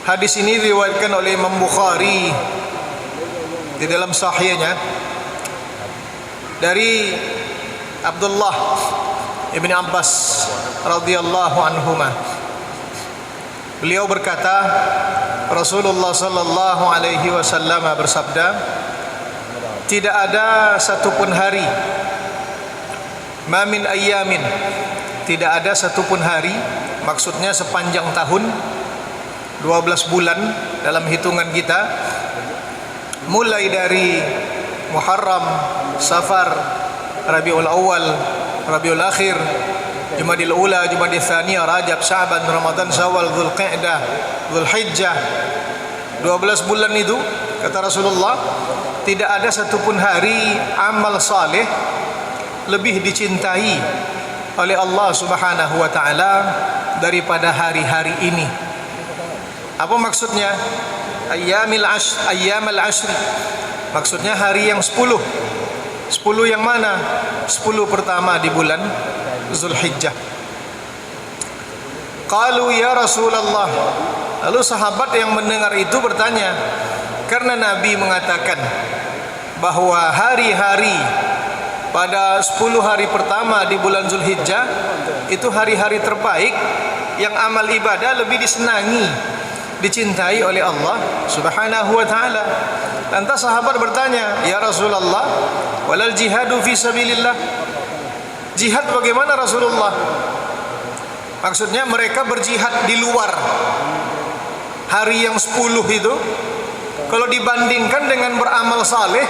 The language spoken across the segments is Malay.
Hadis ini diriwayatkan oleh Imam Bukhari di dalam sahihnya dari Abdullah ibn Abbas radhiyallahu anhuma. Beliau berkata, Rasulullah sallallahu alaihi wasallam bersabda, tidak ada satupun hari, ma min ayyamin, tidak ada satupun hari, maksudnya sepanjang tahun, 12 bulan dalam hitungan kita, mulai dari Muharram, Safar, Rabiul Awal, Rabiul Akhir, Jumadil Ula, Jumadil Thaniyah, Rajab, Sya'ban, Ramadan, Syawal, Dzulqa'dah, Dzulhijjah. 12 bulan itu, kata Rasulullah, tidak ada satupun hari amal saleh lebih dicintai oleh Allah Subhanahu wa taala daripada hari-hari ini. Apa maksudnya? Ayyamal ashri. Maksudnya hari yang 10. 10 yang mana? 10 pertama di bulan Zulhijjah. Qalu ya Rasulullah. Lalu sahabat yang mendengar itu bertanya, karena Nabi mengatakan bahwa hari-hari pada 10 hari pertama di bulan Zulhijjah itu hari-hari terbaik yang amal ibadah lebih disenangi, dicintai oleh Allah Subhanahu wa taala. Lantas sahabat bertanya, "Ya Rasulullah, walal jihadu fi sabilillah?" Jihad bagaimana Rasulullah? Maksudnya mereka berjihad di luar hari yang 10 itu. Kalau dibandingkan dengan beramal saleh,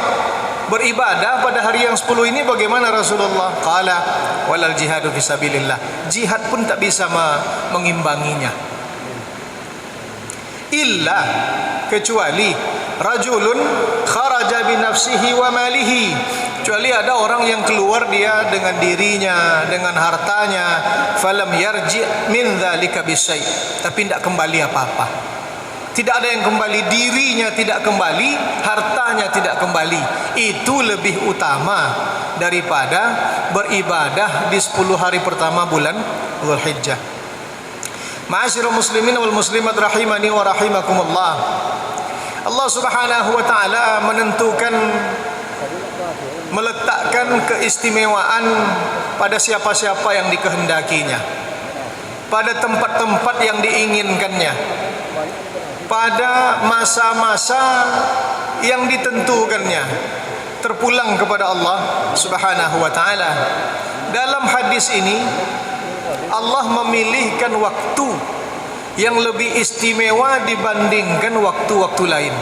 beribadah pada hari yang 10 ini bagaimana Rasulullah? Qala walal jihadu fi sabilillah. Jihad pun tak bisa mengimbanginya. Illa, kecuali rajulun kharaja bi nafsihi wa malihi, kecuali ada orang yang keluar dia dengan dirinya, dengan hartanya, falam yarji min dzalika bisai, tapi tidak kembali apa-apa. Tidak ada yang kembali, dirinya tidak kembali, hartanya tidak kembali. Itu lebih utama daripada beribadah di 10 hari pertama bulan Dzulhijjah. Ma'asyiral muslimin wal muslimat rahimani wa rahimakumullah. Allah Subhanahu wa taala menentukan, meletakkan keistimewaan pada siapa-siapa yang dikehendakinya, pada tempat-tempat yang diinginkannya, pada masa-masa yang ditentukannya, terpulang kepada Allah Subhanahu wa taala. Dalam hadis ini Allah memilihkan waktu yang lebih istimewa dibandingkan waktu-waktu lain.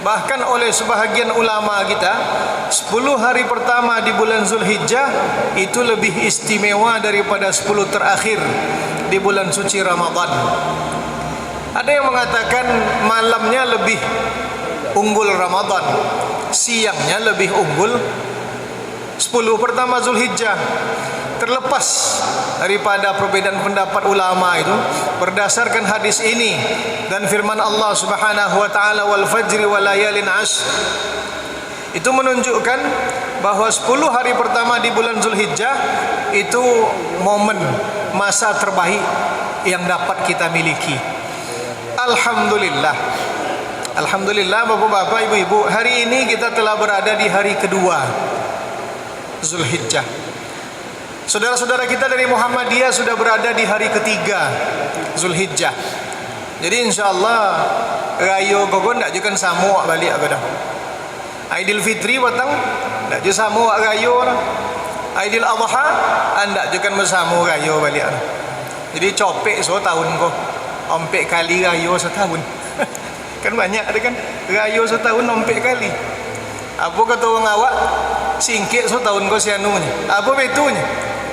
Bahkan oleh sebahagian ulama kita, 10 hari pertama di bulan Zulhijjah itu lebih istimewa daripada 10 terakhir di bulan suci Ramadan. Ada yang mengatakan malamnya lebih unggul Ramadan, siangnya lebih unggul 10 pertama Zulhijjah. Terlepas daripada perbedaan pendapat ulama itu, berdasarkan hadis ini dan firman Allah Subhanahu wa taala, wal fajri wa layalin ashr, itu menunjukkan bahwa 10 hari pertama di bulan Zulhijjah itu momen, masa terbaik yang dapat kita miliki. Alhamdulillah. Alhamdulillah Bapak-bapak, Ibu-ibu, hari ini kita telah berada di hari kedua Zulhijjah. Saudara-saudara kita dari Muhammadiyah sudah berada di hari ketiga Zulhijjah. Jadi insyaallah rayo gogon ndak jukan samu balik agak dah. Aidil Fitri watang ndak ju samu rayo. Aidil Adha andak jukan bersamu rayo balik. Jadi copek so tahun ko. Ompek kali rayo setahun. Kan banyak ada kan rayo setahun ompek kali. Apa kata orang awak? Singkit so tahun ko sianunya. Apa betunya?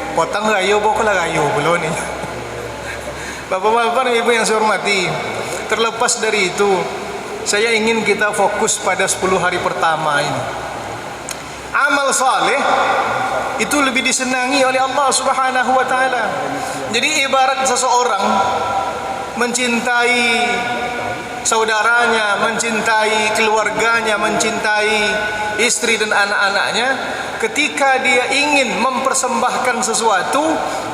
Potang rayo pokoklah rayo belum ni. Bapak-bapak dan ibu yang saya hormati, terlepas dari itu, saya ingin kita fokus pada 10 hari pertama ini. Amal saleh itu lebih disenangi oleh Allah Subhanahu wa taala. Jadi ibarat seseorang mencintai saudaranya, mencintai keluarganya, mencintai istri dan anak-anaknya, ketika dia ingin mempersembahkan sesuatu,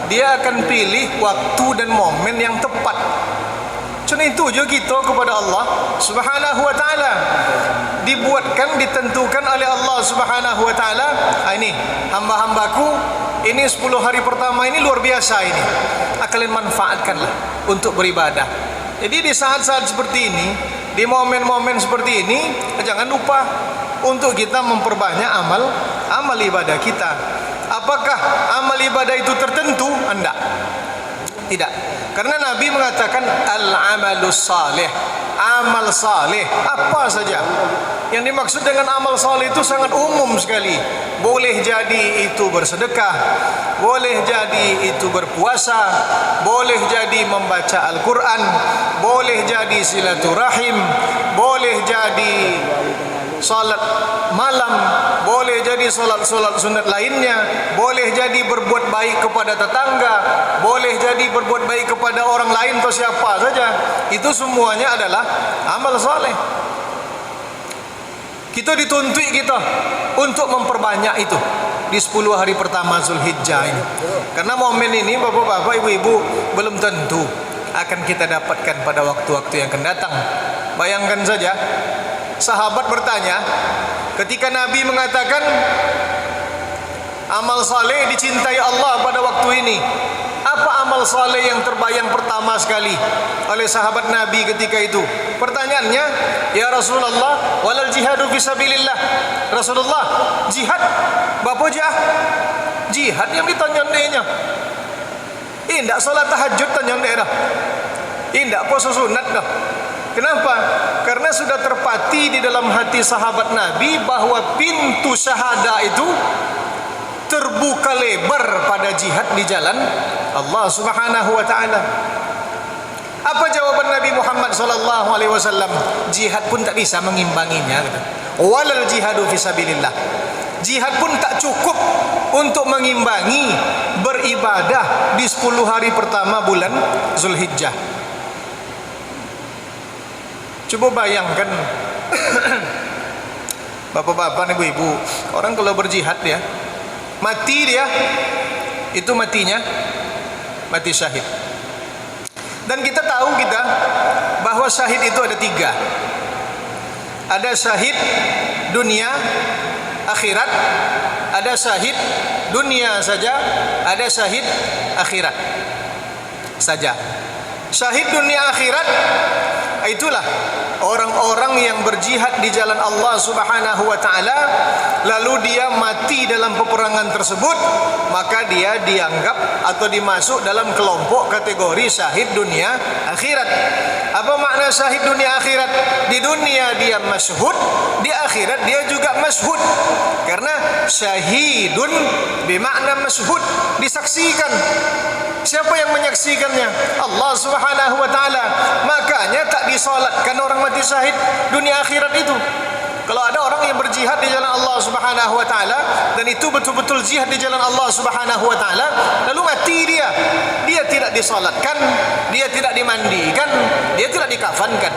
dia akan pilih waktu dan momen yang tepat. Cuma itu juga kita kepada Allah Subhanahu wa taala. Dibuatkan, ditentukan oleh Allah Subhanahu wa taala. Ini hamba-hambaku, ini 10 hari pertama ini luar biasa ini. Kalian manfaatkanlah untuk beribadah. Jadi di saat-saat seperti ini, di momen-momen seperti ini, jangan lupa untuk kita memperbanyak amal ibadah kita. Apakah amal ibadah itu tertentu? Enggak. Tidak. Karena Nabi mengatakan al-amalus salih, amal salih apa saja. Yang dimaksud dengan amal salih itu sangat umum sekali. Boleh jadi itu bersedekah, boleh jadi itu berpuasa, boleh jadi membaca Al-Quran, boleh jadi silaturahim, boleh jadi salat malam, boleh jadi salat-salat sunat lainnya, boleh jadi berbuat baik kepada tetangga, boleh jadi berbuat baik kepada orang lain atau siapa saja. Itu semuanya adalah amal saleh. Kita dituntut kita untuk memperbanyak itu di 10 hari pertama Zulhijjah ini. Karena momen ini bapak-bapak, ibu-ibu, belum tentu akan kita dapatkan pada waktu-waktu yang akan datang. Bayangkan saja, sahabat bertanya ketika Nabi mengatakan amal saleh dicintai Allah pada waktu ini, apa amal saleh yang terbayang pertama sekali oleh sahabat Nabi ketika itu? Pertanyaannya, ya Rasulullah, walal jihadu fisabilillah. Rasulullah, jihad? Bapa jihad yang ditanya dia. Indak salat tahajud tanya dia dah. Indak puasa sunat dah. Kenapa? Karena sudah terpati di dalam hati sahabat Nabi bahwa pintu syahada itu terbuka lebar pada jihad di jalan Allah Subhanahu wa taala. Apa jawaban Nabi Muhammad sallallahu alaihi wasallam? Jihad pun tak bisa mengimbanginya, kata. Walal jihadu fisabilillah. Jihad pun tak cukup untuk mengimbangi beribadah di 10 hari pertama bulan Zulhijjah. Coba bayangkan bapak-bapak, ibu-ibu, orang kalau berjihad ya, mati dia, itu matinya mati syahid. Dan kita tahu bahwa syahid itu ada 3. Ada syahid dunia akhirat, ada syahid dunia saja, ada syahid akhirat saja. Syahid dunia akhirat itulah orang-orang yang berjihad di jalan Allah Subhanahu wa taala, lalu dia mati dalam peperangan tersebut, maka dia dianggap atau dimasuk dalam kelompok kategori syahid dunia akhirat. Apa makna syahid dunia akhirat? Di dunia dia masyhud, di akhirat dia juga masyhud. Karena syahidun bermakna masyhud, disaksikan. Siapa yang menyaksikannya? Allah Subhanahu wa taala. Makanya tak disolatkan orang mati syahid dunia akhirat itu. Kalau ada orang yang berjihad di jalan Allah Subhanahu wa taala dan itu betul-betul jihad di jalan Allah Subhanahu wa taala, lalu mati dia tidak disolatkan, dia tidak dimandikan, dia tidak dikafankan.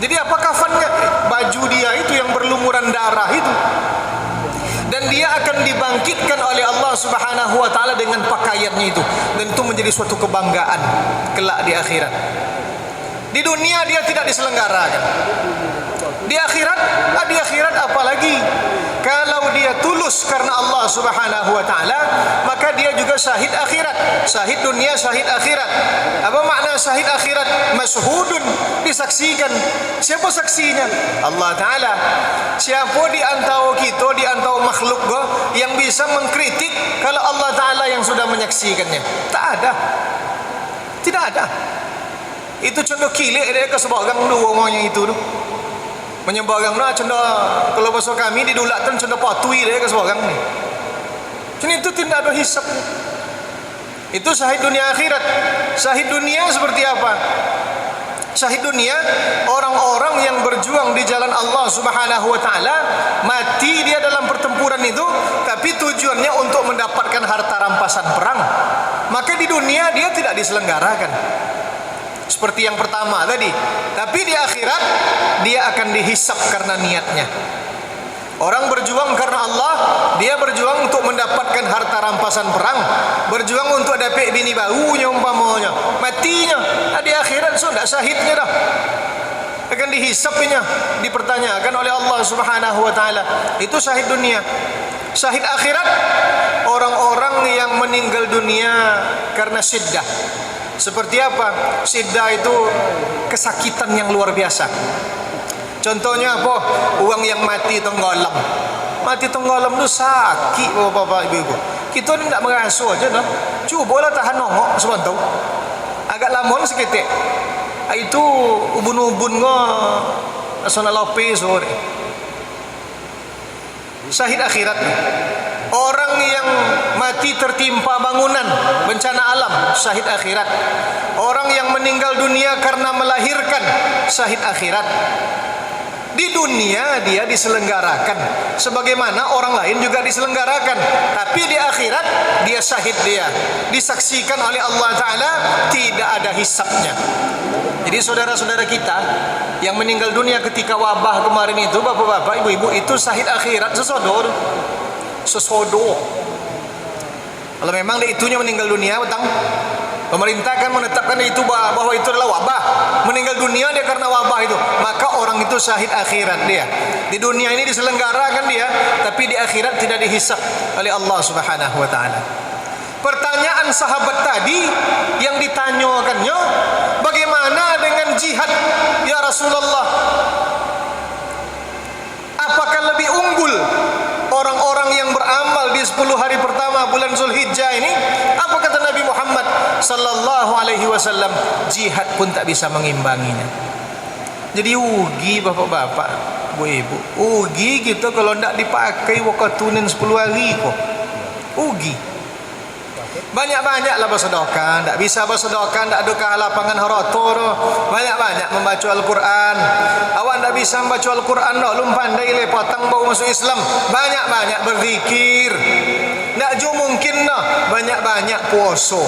Jadi apa kafannya? Baju dia itu yang berlumuran darah itu. Dan dia akan dibangkitkan oleh Allah Subhanahu wa taala dengan pakaiannya itu, dan itu menjadi suatu kebanggaan kelak di akhirat. Di dunia dia tidak diselenggarakan. Di akhirat apalagi kalau dia tulus karena Allah Subhanahu wa taala, maka dia juga syahid akhirat. Syahid dunia, syahid akhirat. Apa makna syahid akhirat? Masyhudun, disaksikan. Siapa saksinya? Allah taala. Siapa di antara kita, di antara makhluk yang bisa mengkritik kalau Allah taala yang sudah menyaksikannya? Tak ada. Tidak ada. Itu contoh kilik dia ke sebagang dua orangnya itu tu. Menyebarang lah contoh kalau bahasa kami didulakkan contoh patui dia ke sebagang ni. Jadi itu tidak ada hisap. Itu syahid dunia akhirat. Syahid dunia seperti apa? Syahid dunia orang-orang yang berjuang di jalan Allah Subhanahu wa taala, mati dia dalam pertempuran itu, tapi tujuannya untuk mendapatkan harta rampasan perang. Maka di dunia dia tidak diselenggarakan seperti yang pertama tadi, tapi di akhirat dia akan dihisap karena niatnya. Orang berjuang karena Allah, dia berjuang untuk mendapatkan harta rampasan perang, berjuang untuk dapat bini barunya umpamanya. Matinya di akhirat so tidak syahidnya dah. Akan dihisapnya, dipertanyakan oleh Allah Subhanahu wa taala. Itu syahid dunia. Syahid akhirat, orang-orang yang meninggal dunia karena syiddah. Seperti apa? Syiddah itu kesakitan yang luar biasa. Contohnya apa? Orang yang mati tenggelam. Mati tenggelam itu sakit, bapak-bapak, ibu-ibu. Kita ni tak merasa aja dah. Cubalah tahan nongok sebentar. Agak lamon seketik. Itu ubun-ubun ko asana lope sore. Syahid akhirat. Orang yang mati tertimpa bangunan bencana alam, syahid akhirat. Orang yang meninggal dunia karena melahirkan, syahid akhirat. Di dunia dia diselenggarakan sebagaimana orang lain juga diselenggarakan, tapi di akhirat dia syahid, dia disaksikan oleh Allah Ta'ala, tidak ada hisapnya. Jadi saudara-saudara kita yang meninggal dunia ketika wabah kemarin itu, bapak-bapak, ibu-ibu, itu syahid akhirat sesodor. Kalau memang itunya meninggal dunia, betang pemerintah kan menetapkan itu bahwa itu adalah wabah, meninggal dunia dia karena wabah itu, maka orang itu syahid akhirat. Dia di dunia ini diselenggarakan dia, tapi di akhirat tidak dihisap oleh Allah Subhanahu wa taala. Pertanyaan sahabat tadi yang ditanyakannya, bagaimana dengan jihad ya Rasulullah? Apakah lebih unggul orang-orang yang beramal di 10 hari pertama bulan Zulhijjah ini? Apa kata Nabi Muhammad sallallahu alaihi wasallam? Jihad pun tak bisa mengimbanginya. Jadi ugi bapak-bapak, ibu-ibu, ugi kita kalau tidak dipakai wakatunin 10 hari kok. Ugi. Banyak-banyaklah bersedekah. Tak bisa bersedekah, tak ada ke lapangan harotor. Banyak-banyak membaca Al-Quran. Awak tak bisa membaca Al-Quran dah, lu pandai le potong bau masuk Islam. Banyak-banyak berzikir. Tak juga mungkin dah. Banyak-banyak puasa.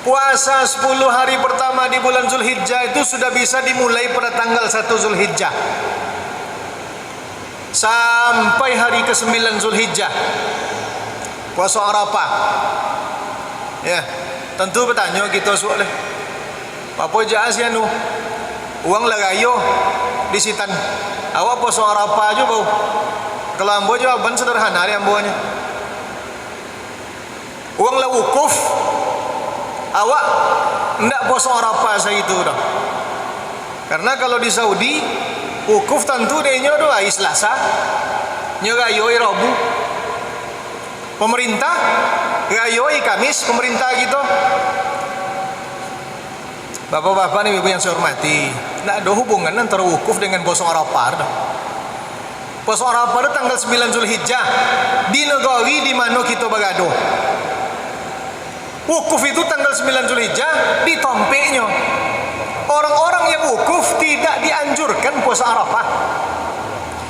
Puasa 10 hari pertama di bulan Zulhijjah itu sudah bisa dimulai pada tanggal 1 Zulhijjah sampai hari ke-9 Zulhijjah. Puasa Arafah. Ya, tentu bertanya kita soalnya. Apa jas ya nu? Uang lagayo di sitan. Awak puasa Arafah aja bau. Kalau ambo jawaban sederhana ya ambonya. Uang la wukuf. Awak ndak puasa Arafah saya itu dah. Karena kalau di Saudi wukuf tentu dehnya doa Selasa. Nyagayo Rabu. Pemerintah gayoi Kamis, pemerintah gitu. Bapak-bapak nih, ibu yang saya hormati, tidak ada hubungan antara wukuf dengan puasa Arafah. Puasa Arafah itu tanggal 9 Zulhijjah di negeri di mana kita bergaduh. Wukuf itu tanggal 9 Zulhijjah di tompeknya. Orang-orang yang wukuf tidak dianjurkan puasa Arafah.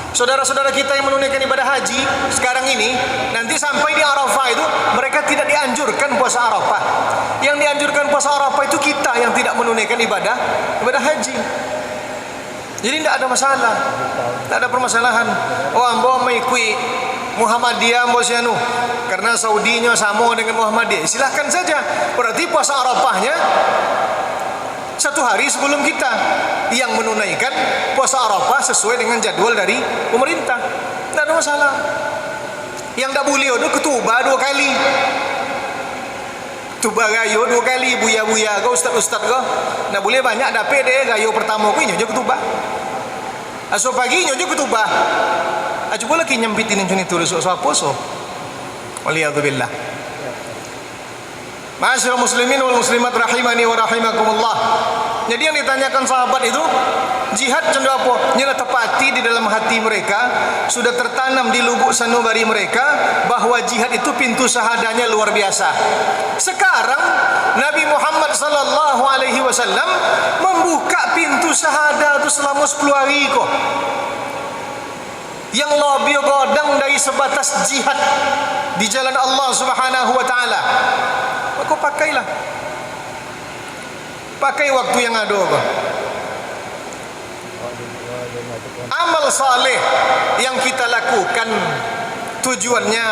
Saudara-saudara kita yang menunaikan ibadah haji sekarang ini, nanti sampai di Arafah itu mereka tidak dianjurkan puasa Arafah. Yang dianjurkan puasa Arafah itu kita yang tidak menunaikan ibadah haji. Jadi tidak ada masalah, tidak ada permasalahan. Oh, ambo mengikuti Muhammadiyah, ambo sianu karena Saudinya sama dengan Muhammadiyah. Silahkan saja. Berarti puasa Arafahnya 1 hari sebelum kita yang menunaikan puasa Arafah sesuai dengan jadwal dari pemerintah. Tidak ada masalah. Yang tak boleh itu ketubah 2 kali. Ketubah gayo 2 kali, buya-buya ke ustaz-ustaz ke. Tak boleh banyak dapat deh gayo pertama ku nyonya ketubah. Esok pagi nyonya ketubah. Coba lagi nyempitin yang tulis apa so. Waliyadzubillah. Ma'asyiral muslimin wal muslimat rahimani wa rahimakumullah. Jadi yang ditanyakan sahabat itu, jihad cenderung apa? Nyala tepati di dalam hati mereka, sudah tertanam di lubuk sanubari mereka bahwa jihad itu pintu syahadanya luar biasa. Sekarang Nabi Muhammad sallallahu alaihi wasallam membuka pintu syahadah itu selama 10 hari kok. Yang lebih godang dari sebatas jihad di jalan Allah Subhanahu wa taala. Maka pakailah. Pakai waktu yang ada apa? Amal saleh yang kita lakukan tujuannya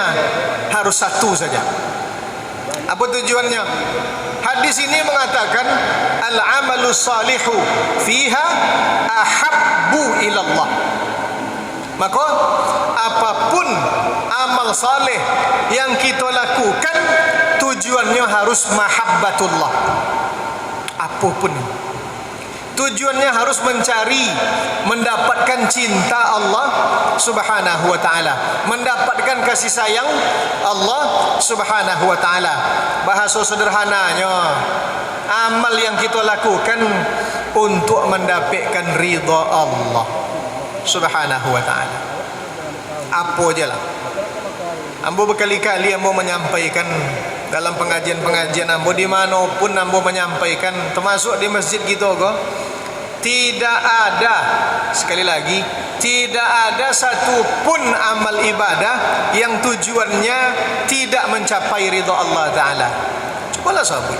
harus satu saja. Apa tujuannya? Hadis ini mengatakan al-amalu salihu fiha ahabbu ila Allah. Maka apapun amal saleh yang kita lakukan, tujuannya harus mahabbatullah. Apapun tujuannya harus mencari, mendapatkan cinta Allah subhanahu wa ta'ala, mendapatkan kasih sayang Allah subhanahu wa ta'ala. Bahasa sederhananya, amal yang kita lakukan untuk mendapatkan ridha Allah subhanahu wa ta'ala. Apa je lah. Ambo berkali-kali ambo menyampaikan dalam pengajian-pengajian ambo, di mana pun ambo menyampaikan, termasuk di masjid kita ko, tidak ada, sekali lagi, tidak ada satu pun amal ibadah yang tujuannya tidak mencapai ridha Allah Ta'ala. Cubalah sahabat,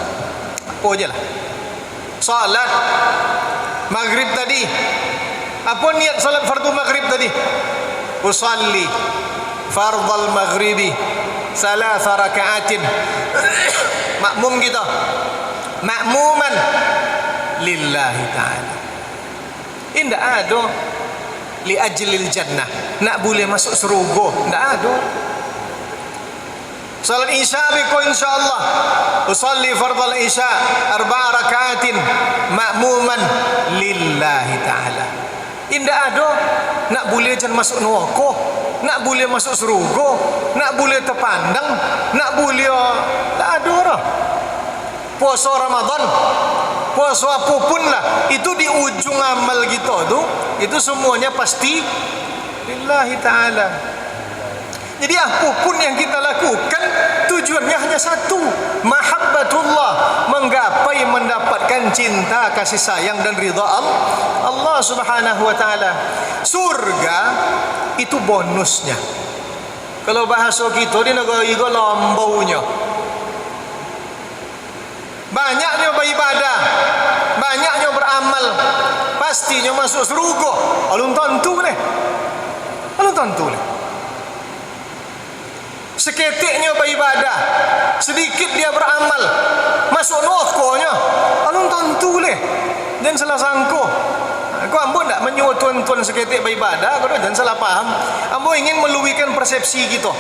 apa je lah. Salat maghrib tadi, apa niat salat fardu maghrib tadi? Usalli fardal maghribi salasa raka'atin. Makmum kita, makmuman lillahi ta'ala. Tidak ada li ajlil jannah, nak boleh masuk surga, tidak ada. Salat isya biko insyaallah, usalli fardal isya arba'a raka'atin makmuman lillahi ta'ala. Tidak ada nak boleh jangan masuk neraka, nak boleh masuk surga, nak boleh terpandang, nak boleh, tak ada dah. Puasa Ramadan, puasa apapun lah, itu di ujung amal kita tu, itu semuanya pasti lillahi ta'ala. Jadi apapun yang kita lakukan, tujuannya hanya satu, mahabbatullah, menggapai mendapatkan cinta, kasih sayang dan ridha Allah subhanahu wa ta'ala. Surga itu bonusnya. Kalau bahasa kita di negara kita, lombaunya. Banyaknya beribadah, banyaknya beramal, pastinya masuk surga. Alun tentu ni, alun tentu ni. Seketiknya beribadah, sedikit dia beramal, masuk neraka-nya, alun tentu ni. Jangan salah sangka. Aku ambo tak menyuruh tuan-tuan seketik beribadah, kau jangan salah faham. Ambo ingin meluihkan persepsi kita,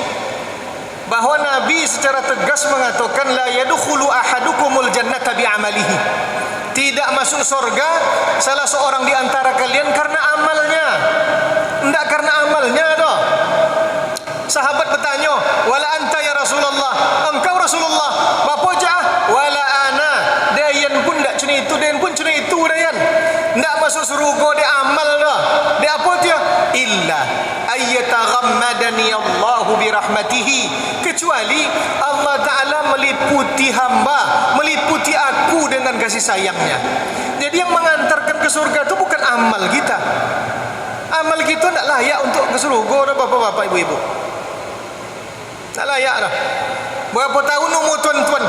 bahawa Nabi secara tegas mengatakan la yadkhulu ahadukumul jannata bi'amalihi. Tidak masuk surga salah seorang di antara kalian karena amalnya. Tidak karena amalnya dah. Sahabat bertanya, wala anta ya Rasulullah, engkau Rasulullah, bapa jah? Wala ana. Dayan pun tak cina itu, dayan pun cina itu dayan. Tak masuk surga dia amal dah. Dia apa dia? Illa ayyataghammadani Allahu birahmatihi, kecuali Allah Ta'ala meliputi hamba, meliputi aku dengan kasih sayangnya. Jadi yang mengantarkan ke surga itu bukan amal kita. Amal kita tak layak untuk ke surga dah, bapak-bapak, ibu-ibu. Tak layak dah. Berapa tahun umur tuan-tuan?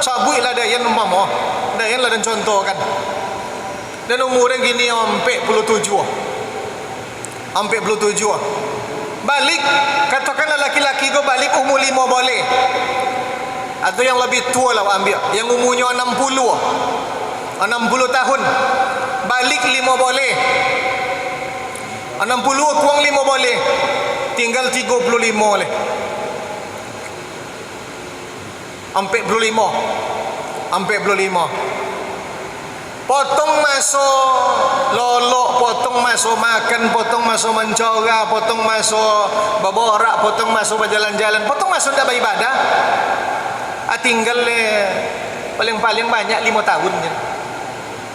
Sabuilah dayan umpama, dayan lah dan contoh kan. Dan umur yang gini sampai 47. Sampai 47. Balik, katakanlah laki-laki kau balik umur 5 boleh. Atau yang lebih tua lah ambil, yang umurnya 60 tahun. Balik 5 boleh. 60 kurang 5 boleh, tinggal 35 leh. Sampai 25. Potong masuk lolok, potong masuk makan, potong masuk mencora, potong masuk berborak, potong masuk berjalan-jalan, potong masuk tak beribadah. Tinggal paling-paling banyak 5 tahun je.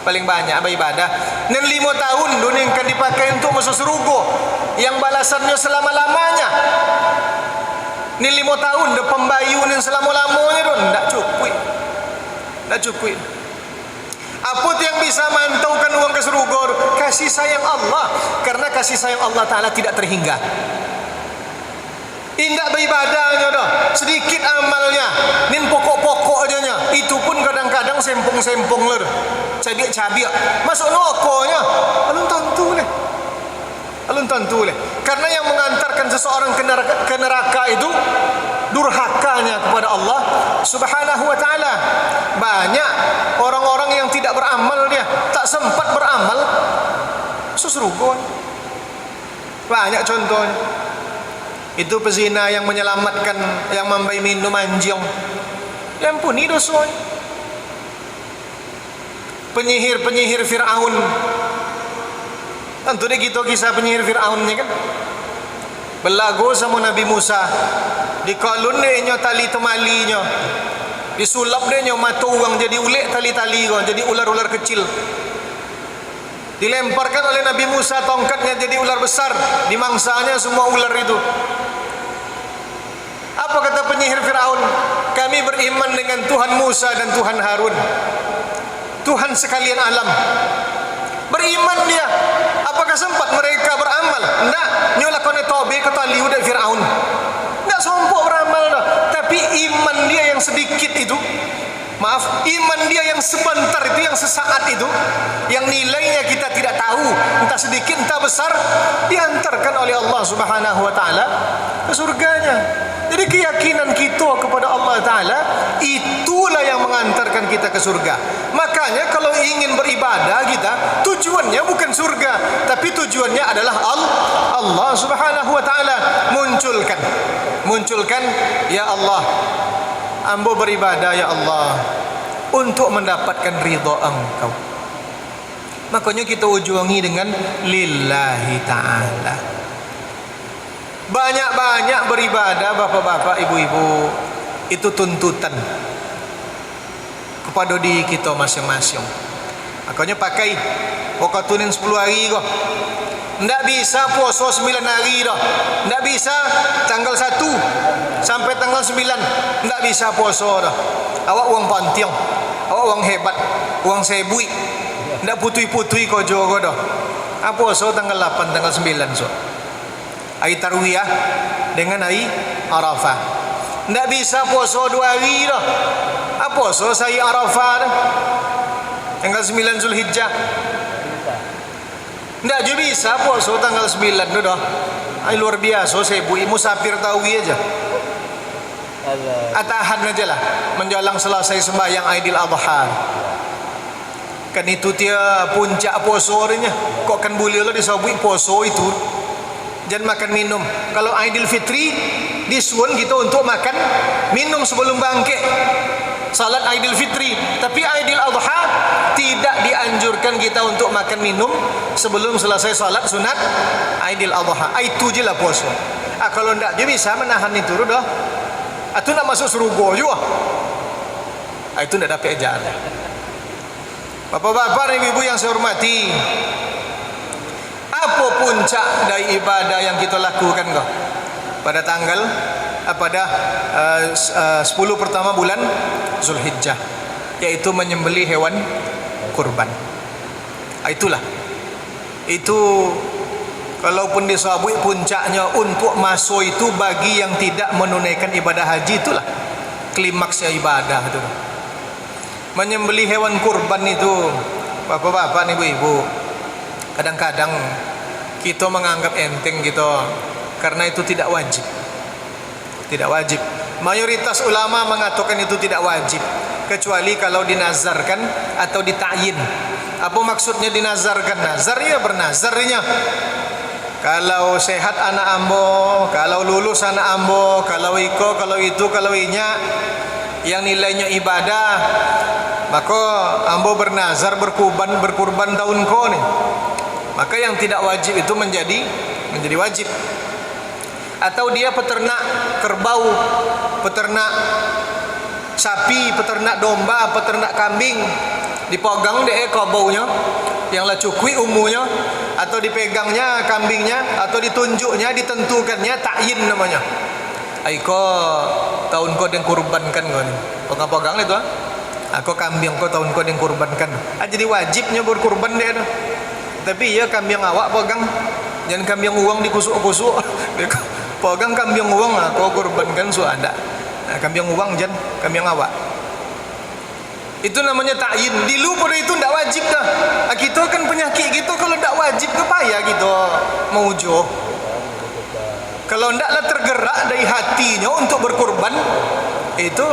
Paling banyak beribadah. Dan 5 tahun dunia akan dipakai untuk masuk surga yang balasannya selama-lamanya. Ni 5 tahun dah pembayu ni selama-lamanya tu tak cukup. Tak cukup. Apa yang bisa mantaukan uang ke surga? Kasih sayang Allah. Karena kasih sayang Allah Ta'ala tidak terhingga. Indah beribadahnya dah, sedikit amalnya, nin pokok-pokoknya, itu pun kadang-kadang sempong-sempong ler, cabiak-cabiak, masuk neraka-nya. Alun tentu leh. Alun tentu leh. Karena yang mengantarkan seseorang ke neraka itu durhakanya kepada Allah Subhanahu wa ta'ala. Banyak orang-orang yang tidak beramal dia, tak sempat beramal seserugon. Banyak contohnya. Itu pezina yang menyelamatkan yang mambai minum anjing, diampuni dosanya. Penyihir Fir'aun, tentu deh gitu kisah penyihir Fir'aunnya kan. Belago sama Nabi Musa, dikalun deh nyo tali temalinya, disulap deh nyo mata uang jadi ulik tali-tali kok, jadi ular-ular kecil. Dilemparkan oleh Nabi Musa tongkatnya jadi ular besar, dimangsanya semua ular itu. Apa kata penyihir Fir'aun? Kami beriman dengan Tuhan Musa dan Tuhan Harun, Tuhan sekalian alam. Beriman dia. Apakah sempat mereka beramal? Enggak. Nyolah kone tobe ke tali udah Fir'aun. Enggak sompok beramal dah. Tapi iman dia yang sedikit itu, maaf, iman dia yang sebentar itu, yang sesaat itu, yang nilainya kita tidak tahu, entah sedikit entah besar, diantarkan oleh Allah Subhanahu wa taala ke surganya. Jadi keyakinan kita kepada Allah Ta'ala itulah yang mengantarkan kita ke surga. Makanya kalau ingin beribadah kita, tujuannya bukan surga, tapi tujuannya adalah Allah Subhanahu Wa Ta'ala. Munculkan, ya Allah, ambo beribadah ya Allah untuk mendapatkan ridha Engkau. Makanya kita ujungi dengan lillahi ta'ala. Banyak-banyak beribadah bapak-bapak, ibu-ibu, itu tuntutan kepada diri kita masing-masing. Makanya pakai wakatunin 10 hari kok. Tidak bisa puasa 9 hari dah. Tidak bisa tanggal 1 sampai tanggal 9. Tidak bisa puasa dah. Awak uang pantiang, awak uang hebat, uang sebui. Tidak putui-putui kau jogo dah. Puasa tanggal 8, tanggal 9 so. Hari Tarwiyah dengan hari Arafah. Tidak bisa puasa 2 hari dah. Puasa hari Arafah dah, tanggal 9 Zulhijjah. Tidak juga bisa puasa tanggal 9 tu dah. Luar biasa, saya bui musafir tawi aja. Atahan aja lah menjelang selesai sembahyang Aidil Adha. Kan itu dia puncak puasanya. Kok kan boleh lah disabui puasa itu. Jangan makan minum. Kalau Aidil Fitri disuun kita untuk makan minum sebelum bangkit salat Aidil Fitri. Tapi Aidil Adha tidak dianjurkan kita untuk makan minum sebelum selesai salat sunat Aidil Adha. Itu je lah puasa. Kalau tidak dia bisa menahan itu dah. Itu nak masuk surga juga. Itu tidak dapat ajar. Bapak-bapak, ibu-ibu yang saya hormati, apa puncak dari ibadah yang kita lakukan kok pada tanggal pada 10 pertama bulan Zulhijjah, yaitu menyembelih hewan kurban. Itulah itu, kalaupun disabui puncaknya untuk masuk itu bagi yang tidak menunaikan ibadah haji, itulah klimaksnya ibadah itu. Menyembelih hewan kurban itu, bapak-bapak, ibu-ibu, kadang-kadang kita menganggap enteng gitu, karena itu tidak wajib. Tidak wajib. Mayoritas ulama mengatakan itu tidak wajib, kecuali kalau dinazarkan atau dita'yin. Apa maksudnya dinazarkan? Nazar ya bernazarnya. Kalau sehat anak ambo, kalau lulus anak ambo, kalau iko, kalau itu, kalau inya, yang nilainya ibadah, maka ambo bernazar berkurban tahun ko nih. Maka yang tidak wajib itu menjadi wajib. Atau dia peternak kerbau, peternak sapi, peternak domba, peternak kambing, dipegang deh kerbaunya, yang lah cukui umunya, atau dipegangnya kambingnya, atau ditunjuknya, ditentukannya, ta'yin namanya. Aiko tahun kau yang kurbankan kau ni, pegang itu, aku kambing kau tahun kau yang kurbankan. Jadi wajibnya berkurban deh. Tapi ya kambing awak pegang, jangan kambing uang dikusuk-kusuk. Pegang kambing uang kau kurbankan su ada. Kambing uang jangan kambing awak. Itu namanya ta'yin. Dilu pada itu tidak wajib dah. Kita kan penyakit gitu, kalau tidak wajib ke payah gitu mau jauh. Kalau tidaklah tergerak dari hatinya untuk berkurban, itu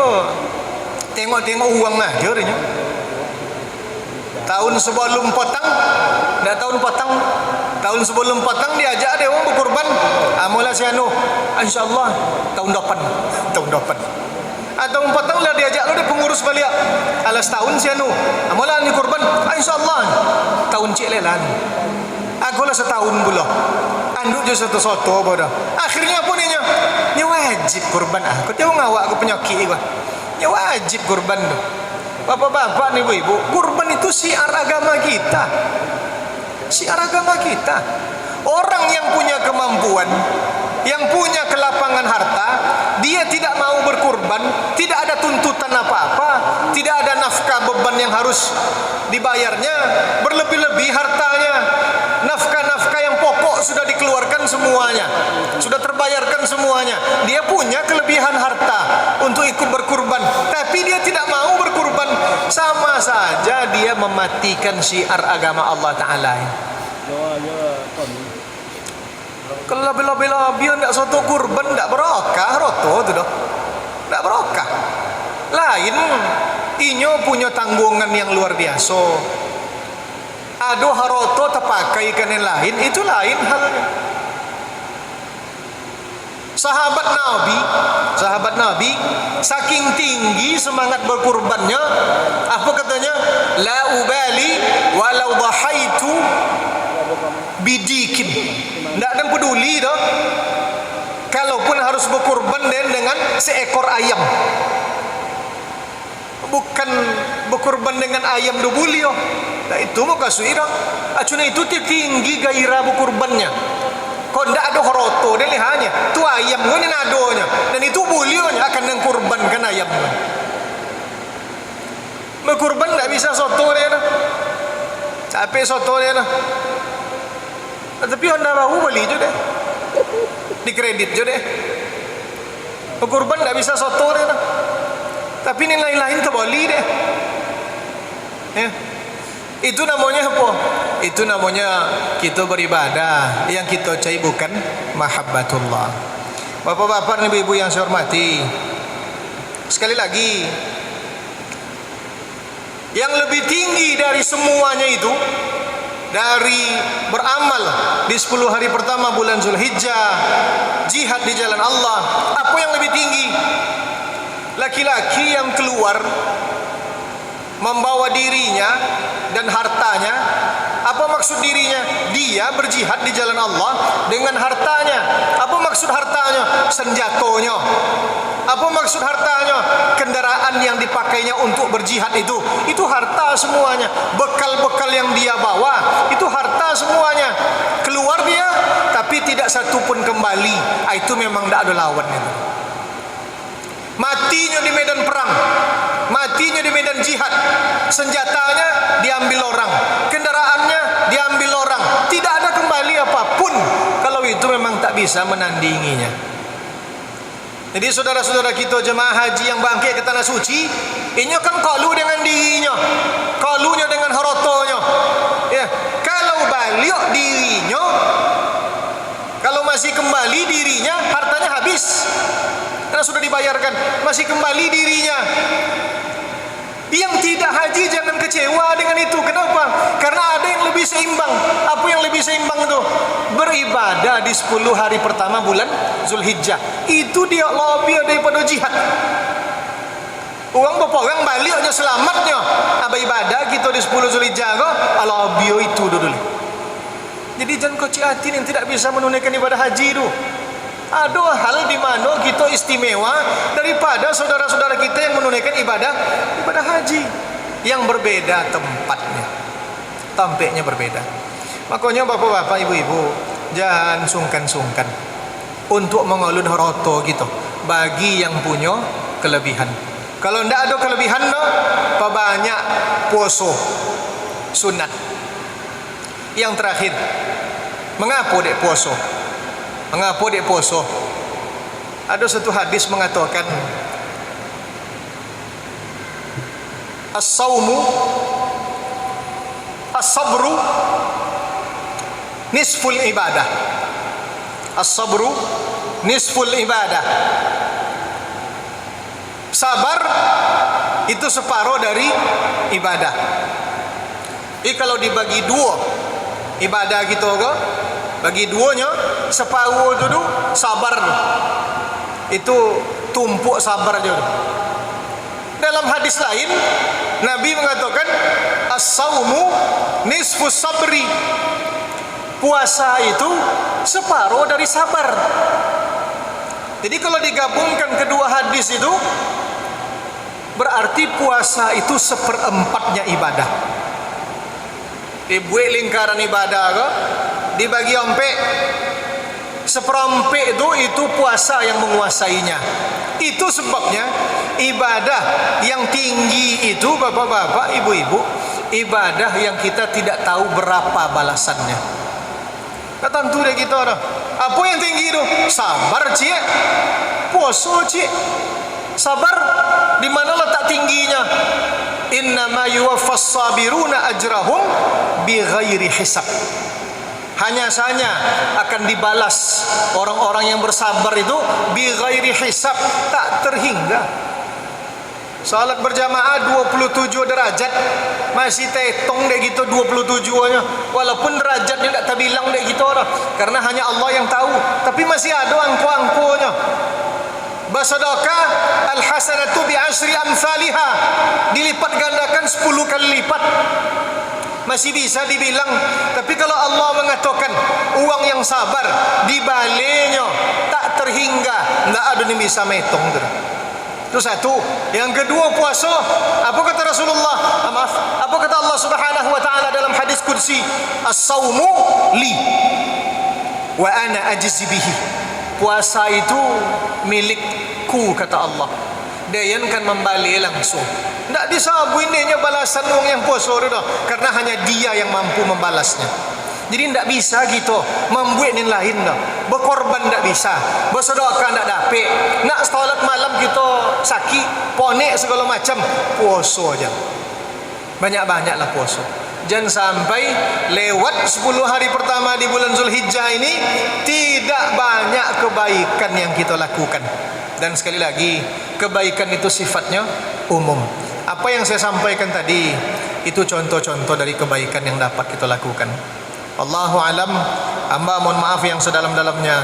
tengok-tengok uang aja. Tahun sebelum potang, dah tahun potang, tahun sebelum potang diajak dia orang berkurban. Mula si anu, insyaallah tahun depan, tahun depan. Tahun potang lah diajak lu dia pengurus balik. Alas tahun si anu, mula ni kurban, insyaallah tahun cik lelan. Aku lah setahun pula. Anduk je soto-soto bodoh. Akhirnya apa ni wajib kurban. Aku tahu ngawak aku penyakit gua. Ni wajib kurban tu. Bapak-bapak ni ibu-ibu, kurban itu syiar agama kita. Syiar agama kita. Orang yang punya kemampuan, yang punya kelapangan harta, dia tidak mau berkurban, tidak ada tuntutan apa-apa, tidak ada nafkah beban yang harus dibayarnya, berlebih-lebih hartanya. Nafkah-nafkah yang pokok sudah dikeluarkan semuanya, sudah terbayarkan semuanya. Dia punya kelebihan harta untuk ikut berkurban, tapi dia tidak mau berkurban. Sama saja dia mematikan syiar agama Allah Ta'ala. Kalau bila-bila biar tidak soto kurban, tidak berokah roto tu dah, tidak berokah. Lain, inyo punya tanggungan yang luar biasa. Aduh haroto terpakai ikan yang lain, itu lain halnya. Sahabat Nabi saking tinggi semangat berkurbannya, apa katanya? La ubali walau dhahaitu bidikin. Tidak ada peduli dah. Kalaupun harus berkurban dengan seekor ayam. Bukan berkurban dengan ayam dubulio. Nah, itu mau kasih dah. Acuna itu tinggi gairah berkurbannya. Kau tidak ada horoto dan lihatnya. Tu ayam kau ni nadonya. Dan itu bulionya akan mengkurbankan ayam. Berkurban tidak bisa soto dia dah. Capek soto dia dah. Tapi Honda bahu beli je deh. Dikredit je deh. Berkurban tidak bisa soto dia dah. Tapi nilai lain terboli deh. Ya. Itu namanya apa? Itu namanya kita beribadah. Yang kita cari bukan mahabbatullah. Bapak-bapak dan ibu-ibu yang saya hormati, sekali lagi, yang lebih tinggi dari semuanya itu, dari beramal di 10 hari pertama bulan Zulhijjah, jihad di jalan Allah, apa yang lebih tinggi? Laki-laki yang keluar membawa dirinya dan hartanya. Apa maksud dirinya? Dia berjihad di jalan Allah dengan hartanya. Apa maksud hartanya? Senjatonya. Apa maksud hartanya? Kendaraan yang dipakainya untuk berjihad itu. Itu harta semuanya. Bekal-bekal yang dia bawa, itu harta semuanya. Keluar dia, tapi tidak satu pun kembali. Itu memang tidak ada lawan itu. Matinya di medan perang, matinya di medan jihad, senjatanya diambil orang, kendaraannya diambil orang, tidak ada kembali apapun. Kalau itu memang tak bisa menandinginya. Jadi saudara-saudara kita jemaah haji yang bangkit ke tanah suci, ini kan kalu dengan dirinya, kalunya dengan harotonya. Ya, kalau balik dirinya, kalau masih kembali dirinya, hartanya habis. Karena sudah dibayarkan, masih kembali dirinya. Yang tidak haji jangan kecewa dengan itu. Kenapa? Karena ada yang lebih seimbang. Apa yang lebih seimbang itu? Beribadah di 10 hari pertama bulan Zulhijjah. Itu dia lebih daripada jihad. Orang berperang baliknya selamatnya. Apa ibadah kita di 10 Zulhijjah kok? Lebih itu dulu. Jadi jangan kecil hati yang tidak bisa menunaikan ibadah haji itu. Ada hal di mana kita istimewa daripada saudara-saudara kita yang menunaikan ibadah haji, yang berbeda tempatnya, tampaknya berbeda. Makanya bapak-bapak, ibu-ibu, jangan sungkan-sungkan untuk mengulun haroto gitu bagi yang punya kelebihan. Kalau tidak ada kelebihan no, banyak puasa sunat. Yang terakhir, mengapa dek puasa? Mengapa dia puasa? Ada satu hadis mengatakan as-sawmu as-sabru nisful ibadah. As-sabru nisful ibadah. Sabar itu separuh dari ibadah. Kalau dibagi dua ibadah gitu ke, bagi duanya separuh tu sabar tu. Itu tumpuk sabar je. Dalam hadis lain Nabi mengatakan as-saumu nisfus sabri. Puasa itu separuh dari sabar. Jadi kalau digabungkan kedua hadis itu, berarti puasa itu seperempatnya ibadah. Dibuat lingkaran ibadah ke, dibagi ompek, seperempek itu puasa yang menguasainya. Itu sebabnya ibadah yang tinggi itu, bapak-bapak, ibu-ibu, ibadah yang kita tidak tahu berapa balasannya. Tak tentu deh kita dah. Apa yang tinggi itu? Sabar cik, puasa cik. Sabar di mana letak tingginya? Innama yuwaffas sabiruna ajrahum bighairi hisab. Hanya saja akan dibalas orang-orang yang bersabar itu bighairi hisab, tak terhingga. Salat berjamaah 27 derajat, masih tetong dek gitu 27-nya. Walaupun derajatnya tak terbilang dek gitu orang, karena hanya Allah yang tahu. Tapi masih ada angko-angkonya. Bersedekah al-hasanatu bi asyri amsalha, dilipat gandakan 10 kali lipat. Masih bisa dibilang. Tapi kalau Allah mengatakan uang yang sabar dibaliknya tak terhingga, tak ada yang bisa metong tu. Itu satu. Yang kedua puasa. Apa kata Rasulullah? Apa kata Allah Subhanahu wa taala dalam hadis qudsi? As-saumu li wa ana ajzi bihi. Puasa itu milikku, kata Allah. Dia yang akan membalik langsung. Tak disabuin dia balasan orang yang puasa tu dah, karena hanya dia yang mampu membalasnya. Jadi tak bisa gitu membuat yang lain dah. Berkorban tak bisa, bersedekah tak dapat. Nak solat malam kita sakit, ponek segala macam, puasa aja. Banyak-banyaklah puasa. Jangan sampai lewat 10 hari pertama di bulan Zulhijjah ini tidak banyak kebaikan yang kita lakukan. Dan sekali lagi, kebaikan itu sifatnya umum. Apa yang saya sampaikan tadi itu contoh-contoh dari kebaikan yang dapat kita lakukan. Allahu alam. Hamba mohon maaf yang sedalam-dalamnya.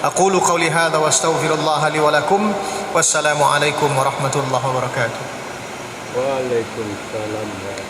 Aqulu qawli hadza wa astaghfirullah li wa lakum. Wassalamu alaikum warahmatullahi wabarakatuh. Waalaikumsalam.